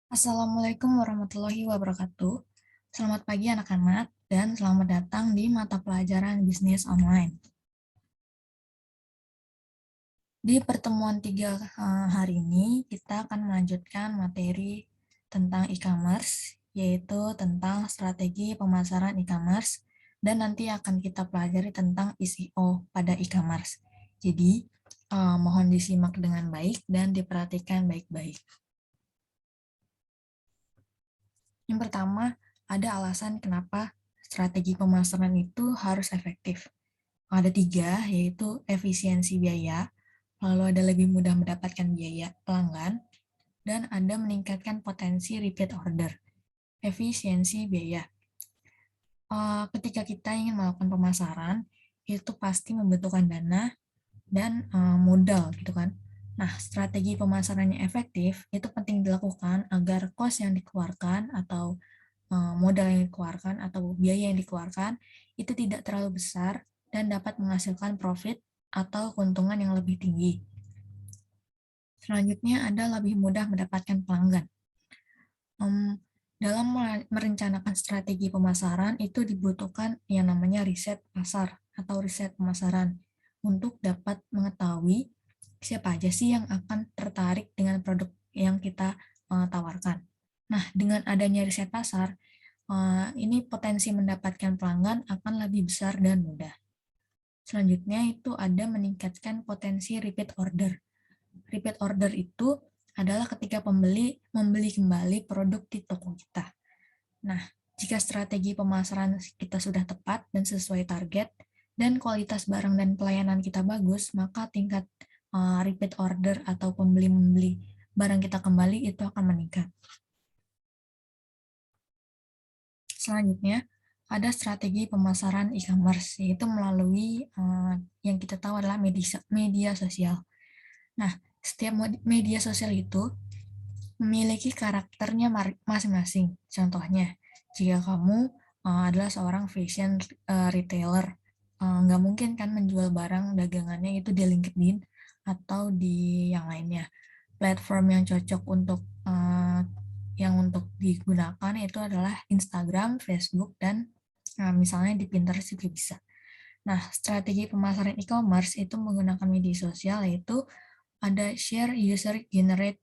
Assalamualaikum warahmatullahi wabarakatuh. Selamat pagi anak-anak dan selamat datang di mata pelajaran bisnis online. Di pertemuan 3 hari ini, kita akan melanjutkan materi tentang e-commerce, yaitu tentang strategi pemasaran e-commerce, dan nanti akan kita pelajari tentang SEO pada e-commerce. Jadi, mohon disimak dengan baik dan diperhatikan baik-baik. Yang pertama, ada alasan kenapa strategi pemasaran itu harus efektif. Ada 3, yaitu efisiensi biaya, lalu ada lebih mudah mendapatkan biaya pelanggan, dan ada meningkatkan potensi repeat order. Efisiensi biaya. Ketika kita ingin melakukan pemasaran, itu pasti membutuhkan dana dan modal gitu kan. Nah, strategi pemasaran yang efektif itu penting dilakukan agar cost yang dikeluarkan atau modal yang dikeluarkan atau biaya yang dikeluarkan itu tidak terlalu besar dan dapat menghasilkan profit atau keuntungan yang lebih tinggi. Selanjutnya ada lebih mudah mendapatkan pelanggan. Dalam merencanakan strategi pemasaran itu dibutuhkan yang namanya riset pasar atau riset pemasaran untuk dapat mengetahui siapa aja sih yang akan tertarik dengan produk yang kita tawarkan. Nah, dengan adanya riset pasar, ini potensi mendapatkan pelanggan akan lebih besar dan mudah. Selanjutnya itu ada meningkatkan potensi repeat order. Repeat order itu adalah ketika pembeli membeli kembali produk di toko kita. Nah, jika strategi pemasaran kita sudah tepat dan sesuai target, dan kualitas barang dan pelayanan kita bagus, maka tingkat repeat order atau pembeli-membeli barang kita kembali itu akan meningkat. Selanjutnya, ada strategi pemasaran e-commerce, yaitu melalui yang kita tahu adalah media sosial. Nah, setiap media sosial itu memiliki karakternya masing-masing. Contohnya, jika kamu adalah seorang fashion retailer, nggak mungkin kan menjual barang dagangannya itu di LinkedIn atau di yang lainnya. Platform yang cocok untuk digunakan itu adalah Instagram, Facebook, dan misalnya di Pinterest juga bisa. Nah, strategi pemasaran e-commerce itu menggunakan media sosial yaitu ada share user generate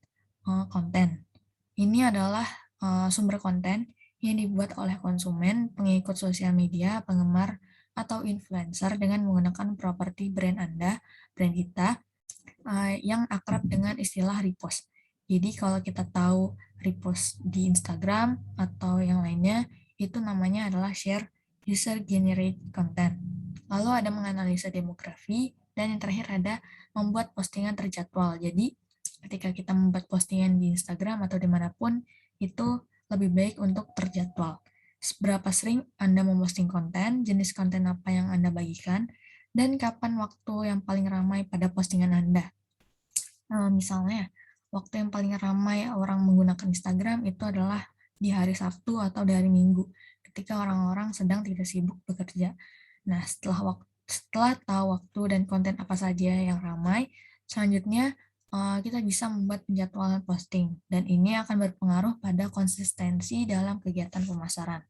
content. Ini adalah sumber konten yang dibuat oleh konsumen, pengikut sosial media, penggemar, atau influencer dengan menggunakan properti brand Anda, brand kita, yang akrab dengan istilah repost. Jadi kalau kita tahu repost di Instagram atau yang lainnya, itu namanya adalah share user generate content. Lalu ada menganalisa demografi, dan yang terakhir ada membuat postingan terjadwal. Jadi ketika kita membuat postingan di Instagram atau dimanapun, itu lebih baik untuk terjadwal. Seberapa sering Anda memposting konten, jenis konten apa yang Anda bagikan, dan kapan waktu yang paling ramai pada postingan Anda. Misalnya, waktu yang paling ramai orang menggunakan Instagram itu adalah di hari Sabtu atau di hari Minggu, ketika orang-orang sedang tidak sibuk bekerja. Nah, setelah tahu waktu dan konten apa saja yang ramai, selanjutnya kita bisa membuat penjadwalan posting, dan ini akan berpengaruh pada konsistensi dalam kegiatan pemasaran.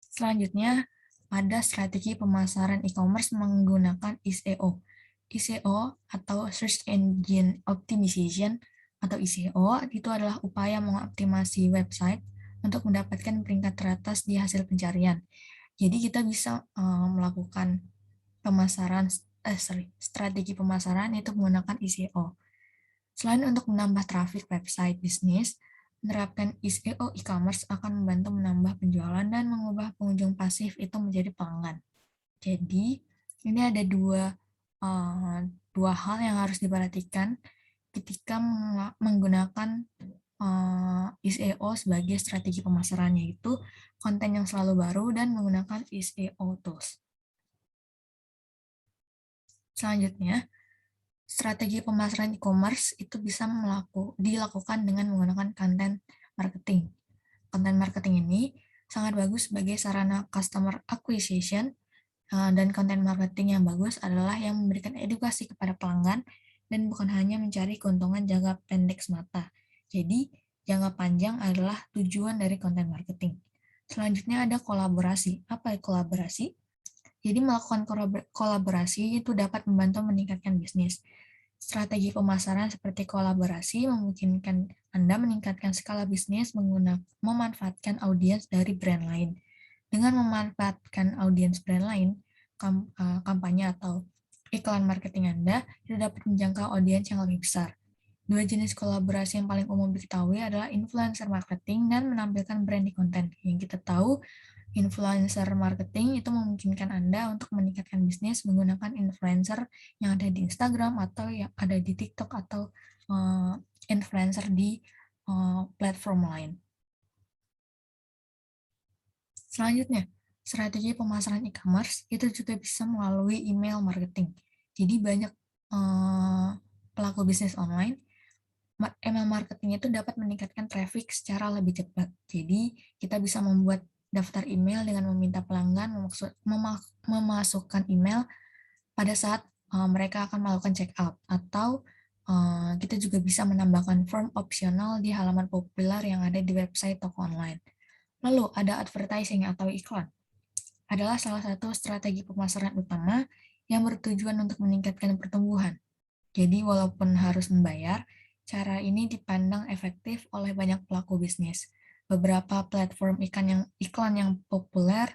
Selanjutnya, ada strategi pemasaran e-commerce menggunakan SEO. SEO atau Search Engine Optimization atau SEO itu adalah upaya mengoptimasi website untuk mendapatkan peringkat teratas di hasil pencarian. Jadi kita bisa melakukan strategi pemasaran itu menggunakan SEO. Selain untuk menambah traffic website bisnis, menerapkan SEO e-commerce akan membantu menambah penjualan dan mengubah pengunjung pasif itu menjadi pelanggan. Jadi, ini ada dua hal yang harus diperhatikan ketika menggunakan SEO sebagai strategi pemasaran, yaitu konten yang selalu baru dan menggunakan SEO tools. Selanjutnya, strategi pemasaran e-commerce itu bisa dilakukan dengan menggunakan content marketing. Content marketing ini sangat bagus sebagai sarana customer acquisition, dan content marketing yang bagus adalah yang memberikan edukasi kepada pelanggan dan bukan hanya mencari keuntungan jangka pendek semata. Jadi, jangka panjang adalah tujuan dari konten marketing. Selanjutnya ada kolaborasi. Apa kolaborasi? Jadi melakukan kolaborasi itu dapat membantu meningkatkan bisnis. Strategi pemasaran seperti kolaborasi memungkinkan Anda meningkatkan skala bisnis memanfaatkan audiens dari brand lain. Dengan memanfaatkan audiens brand lain, kampanye atau iklan marketing Anda itu dapat menjangkau audiens yang lebih besar. Dua jenis kolaborasi yang paling umum diketahui adalah influencer marketing dan menampilkan brand di konten. Yang kita tahu, influencer marketing itu memungkinkan Anda untuk meningkatkan bisnis menggunakan influencer yang ada di Instagram atau yang ada di TikTok atau influencer di platform lain. Selanjutnya, strategi pemasaran e-commerce itu juga bisa melalui email marketing. Jadi banyak pelaku bisnis online, email marketing itu dapat meningkatkan traffic secara lebih cepat. Jadi kita bisa membuat daftar email dengan meminta pelanggan memasukkan email pada saat mereka akan melakukan check out, atau kita juga bisa menambahkan form opsional di halaman populer yang ada di website toko online. Lalu ada advertising atau iklan. Adalah salah satu strategi pemasaran utama yang bertujuan untuk meningkatkan pertumbuhan. Jadi walaupun harus membayar, cara ini dipandang efektif oleh banyak pelaku bisnis. Beberapa platform iklan yang populer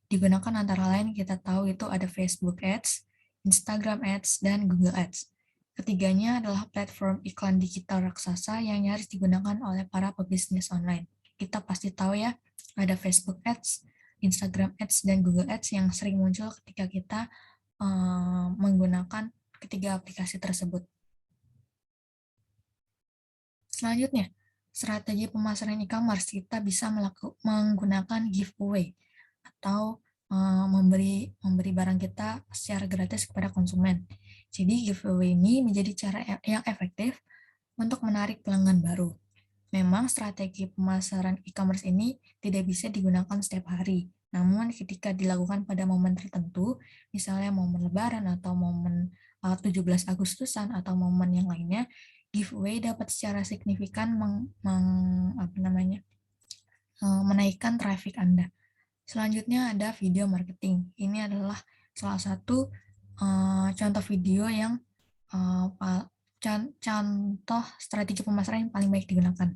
digunakan antara lain kita tahu itu ada Facebook Ads, Instagram Ads, dan Google Ads. Ketiganya adalah platform iklan digital raksasa yang nyaris digunakan oleh para pebisnis online. Kita pasti tahu ya, ada Facebook Ads, Instagram Ads, dan Google Ads yang sering muncul ketika kita menggunakan ketiga aplikasi tersebut. Selanjutnya, strategi pemasaran e-commerce kita bisa menggunakan giveaway atau memberi barang kita secara gratis kepada konsumen. Jadi giveaway ini menjadi cara yang efektif untuk menarik pelanggan baru. Memang strategi pemasaran e-commerce ini tidak bisa digunakan setiap hari. Namun ketika dilakukan pada momen tertentu, misalnya momen Lebaran atau momen 17 Agustusan atau momen yang lainnya, giveaway dapat secara signifikan menaikkan traffic Anda. Selanjutnya ada video marketing. Ini adalah salah satu contoh video yang contoh strategi pemasaran yang paling baik digunakan,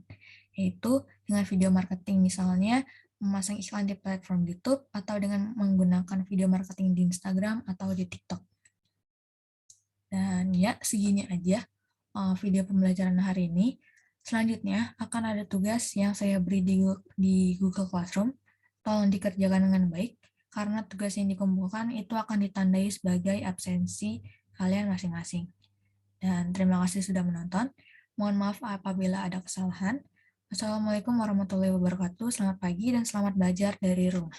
yaitu dengan video marketing, misalnya memasang iklan di platform YouTube atau dengan menggunakan video marketing di Instagram atau di TikTok. Dan ya, segini aja video pembelajaran hari ini. Selanjutnya akan ada tugas yang saya beri di Google Classroom. Tolong dikerjakan dengan baik, karena tugas yang dikumpulkan itu akan ditandai sebagai absensi kalian masing-masing. Dan terima kasih sudah menonton. Mohon maaf apabila ada kesalahan. Wassalamualaikum warahmatullahi wabarakatuh. Selamat pagi dan selamat belajar dari rumah.